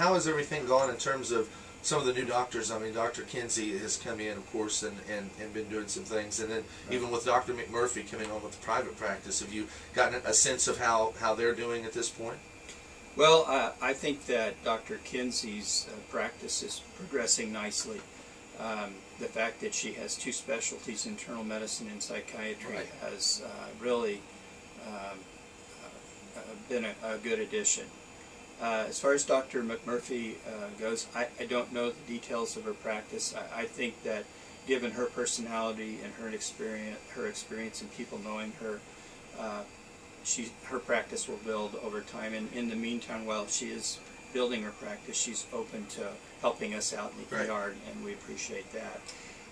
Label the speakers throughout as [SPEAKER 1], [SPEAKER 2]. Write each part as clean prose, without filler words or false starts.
[SPEAKER 1] How has everything gone in terms of some of the new doctors? I mean, Dr. Kinsey has come in, of course, and been doing some things. And then even with Dr. McMurphy coming on with the private practice, have you gotten a sense of how they're doing at this point?
[SPEAKER 2] Well, I think that Dr. Kinsey's practice is progressing nicely. The fact that she has two specialties, internal medicine and psychiatry, has really been a good addition. As far as Dr. McMurphy goes, I don't know the details of her practice. I think that given her personality and her experience and people knowing her, her practice will build over time. And in the meantime, while she is building her practice, she's open to helping us out in the ER, and we appreciate that.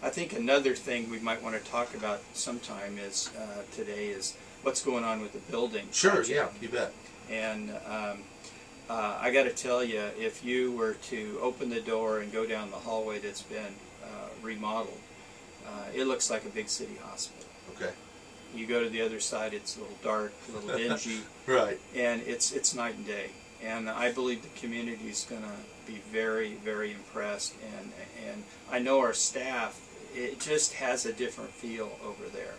[SPEAKER 2] I think another thing we might want to talk about sometime is today is what's going on with the building.
[SPEAKER 1] Sure,
[SPEAKER 2] project.
[SPEAKER 1] yeah, you bet.
[SPEAKER 2] And I got to tell you, if you were to open the door and go down the hallway that's been remodeled, it looks like a big city hospital.
[SPEAKER 1] Okay.
[SPEAKER 2] You go to the other side, it's a little dark, a little dingy.
[SPEAKER 1] Right.
[SPEAKER 2] And it's night and day. And I believe the community is going to be very, very impressed. And I know our staff, it just has a different feel over there.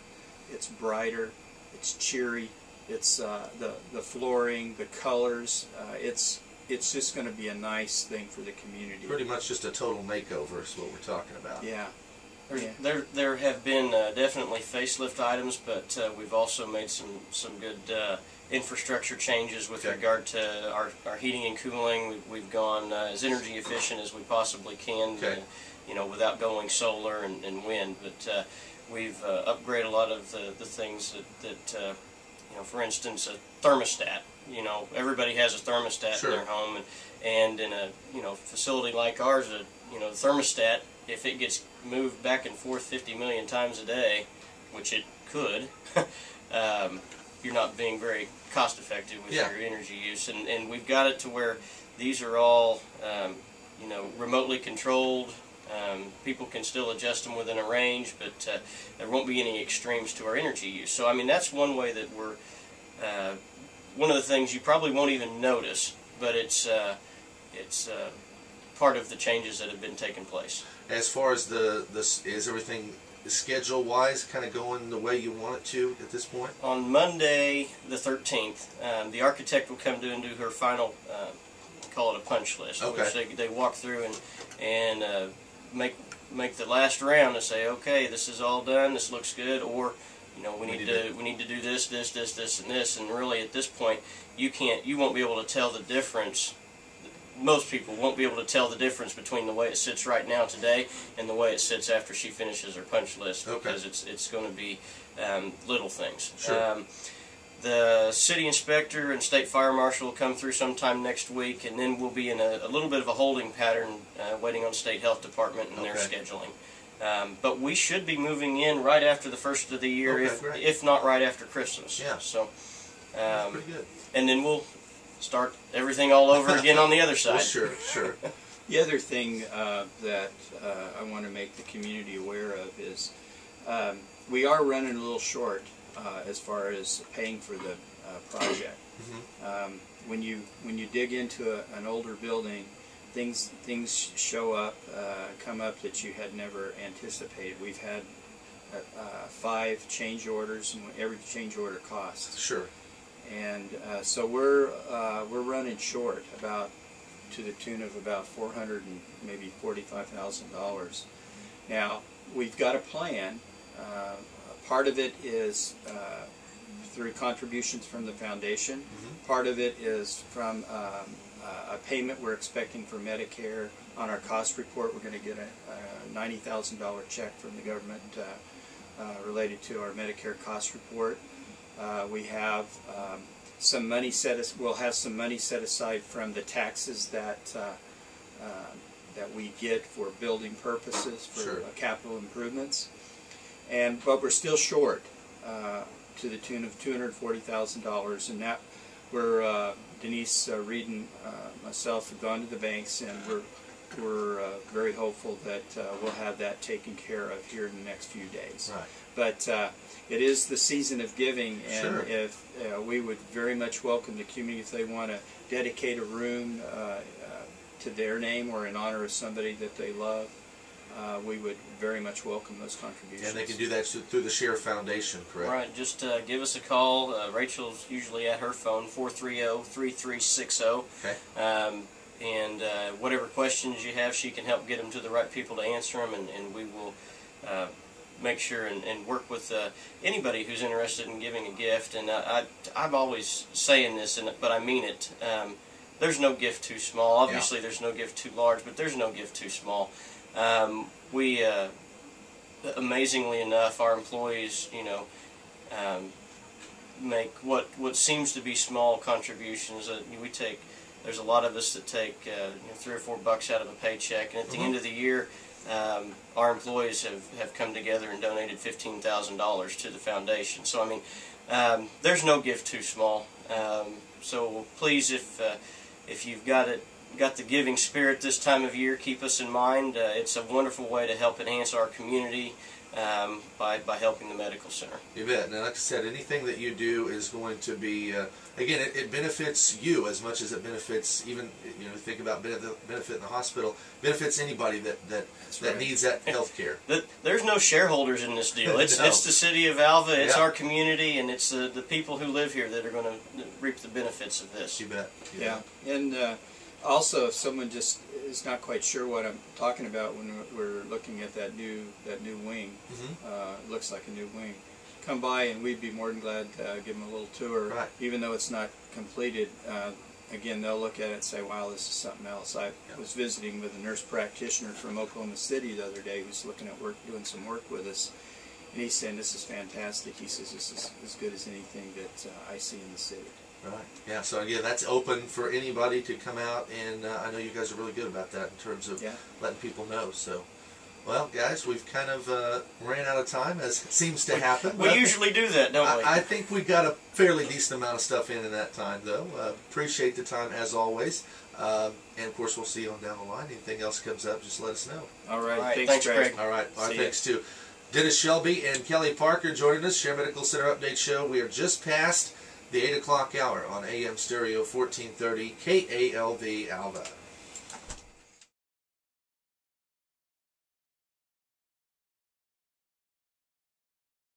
[SPEAKER 2] It's brighter, it's cheery, it's the flooring, the colors. It's just going to be a nice thing for the community.
[SPEAKER 1] Pretty much just a total makeover is what we're talking about.
[SPEAKER 2] Yeah.
[SPEAKER 3] There have been definitely facelift items, but we've also made some good infrastructure changes with regard to our heating and cooling. We've gone as energy efficient as we possibly can, you know, without going solar and wind. But we've upgraded a lot of the things that you know, for instance, a thermostat. You know, everybody has a thermostat in their home, and in a facility like ours, the thermostat, if it gets moved back and forth 50 million times a day, which it could, you're not being very cost effective with your energy use. And we've got it to where these are all remotely controlled. People can still adjust them within a range, but there won't be any extremes to our energy use. So I mean, that's one way that we're one of the things you probably won't even notice, but it's part of the changes that have been taking place.
[SPEAKER 1] As far as is everything schedule-wise kind of going the way you want it to at this point?
[SPEAKER 3] On Monday the 13th, the architect will come to and do her final, call it a punch list, which they walk through and make the last round and say, okay, this is all done, this looks good, or we need to do this, and this, and really at this point you won't be able to tell the difference. Most people won't be able to tell the difference between the way it sits right now today and the way it sits after she finishes her punch list, because it's going to be little things.
[SPEAKER 1] Sure.
[SPEAKER 3] The city inspector and state fire marshal will come through sometime next week, and then we'll be in a little bit of a holding pattern, waiting on state health department and their scheduling. But we should be moving in right after the first of the year, if not right after Christmas.
[SPEAKER 1] Yeah.
[SPEAKER 3] So,
[SPEAKER 1] that's pretty good.
[SPEAKER 3] And then we'll start everything all over again on the other side.
[SPEAKER 1] Well, sure.
[SPEAKER 2] The other thing that I want to make the community aware of is we are running a little short as far as paying for the project. When you dig into an older building, things show up, come up that you had never anticipated. We've had 5 change orders, and every change order costs.
[SPEAKER 1] Sure.
[SPEAKER 2] And so we're running short to the tune of about $400 and maybe $45,000. Now we've got a plan. Part of it is through contributions from the foundation. Part of it is from a payment we're expecting for Medicare. On our cost report, we're going to get a $90,000 check from the government related to our Medicare cost report. We have some money we'll have some money set aside from the taxes that we get for building purposes, for capital improvements. But we're still short to the tune of $240,000, and that we're Denise, Reed, and myself have gone to the banks, and we're very hopeful that we'll have that taken care of here in the next few days.
[SPEAKER 1] Right.
[SPEAKER 2] But it is the season of giving, and if we would very much welcome the community if they want to dedicate a room to their name or in honor of somebody that they love, we would very much welcome those contributions.
[SPEAKER 1] And they can do that through the Share Foundation, correct?
[SPEAKER 3] Right, just give us a call. Rachel's usually at her phone, 430-3360.
[SPEAKER 1] Okay.
[SPEAKER 3] And whatever questions you have, she can help get them to the right people to answer them, and we will make sure and work with anybody who's interested in giving a gift. And I'm always saying this, but I mean it. There's no gift too small. Obviously, there's no gift too large, but there's no gift too small. We, amazingly enough, our employees, make what seems to be small contributions. We take. There's a lot of us that take $3 or $4 out of a paycheck, and at the end of the year, our employees have come together and donated $15,000 to the foundation. So I mean, there's no gift too small. So please, if you've got the giving spirit this time of year, keep us in mind. It's a wonderful way to help enhance our community by helping the medical center. You
[SPEAKER 1] bet. And like I said, anything that you do is going to be, again, it benefits you as much as it benefits, even, think about benefit in the hospital, benefits anybody that needs that health care.
[SPEAKER 3] There's no shareholders in this deal. It's the city of Alva, it's our community, and it's the people who live here that are going to reap the benefits of this.
[SPEAKER 1] You bet.
[SPEAKER 2] And also, if someone just is not quite sure what I'm talking about when we're looking at that new wing, it looks like a new wing, come by and we'd be more than glad to give them a little tour.
[SPEAKER 1] Right.
[SPEAKER 2] Even though it's not completed, again, they'll look at it and say, wow, this is something else. I was visiting with a nurse practitioner from Oklahoma City the other day who's looking at doing some work with us, and he's saying this is fantastic. He says this is as good as anything that I see in the city.
[SPEAKER 1] Right. Yeah. So again, that's open for anybody to come out, and I know you guys are really good about that in terms of letting people know. So, well, guys, we've kind of ran out of time, as seems to happen.
[SPEAKER 3] We usually do that, don't we?
[SPEAKER 1] I think we got a fairly decent amount of stuff in that time, though. Appreciate the time as always, and of course, we'll see you on down the line. Anything else comes up, just let us know.
[SPEAKER 2] All right.
[SPEAKER 3] Thanks, Greg.
[SPEAKER 1] All right. Thanks to Dennis Shelby and Kelly Parker joining us. Share Medical Center Update Show. We are just past the 8 o'clock hour on AM Stereo 1430 KALV Alva.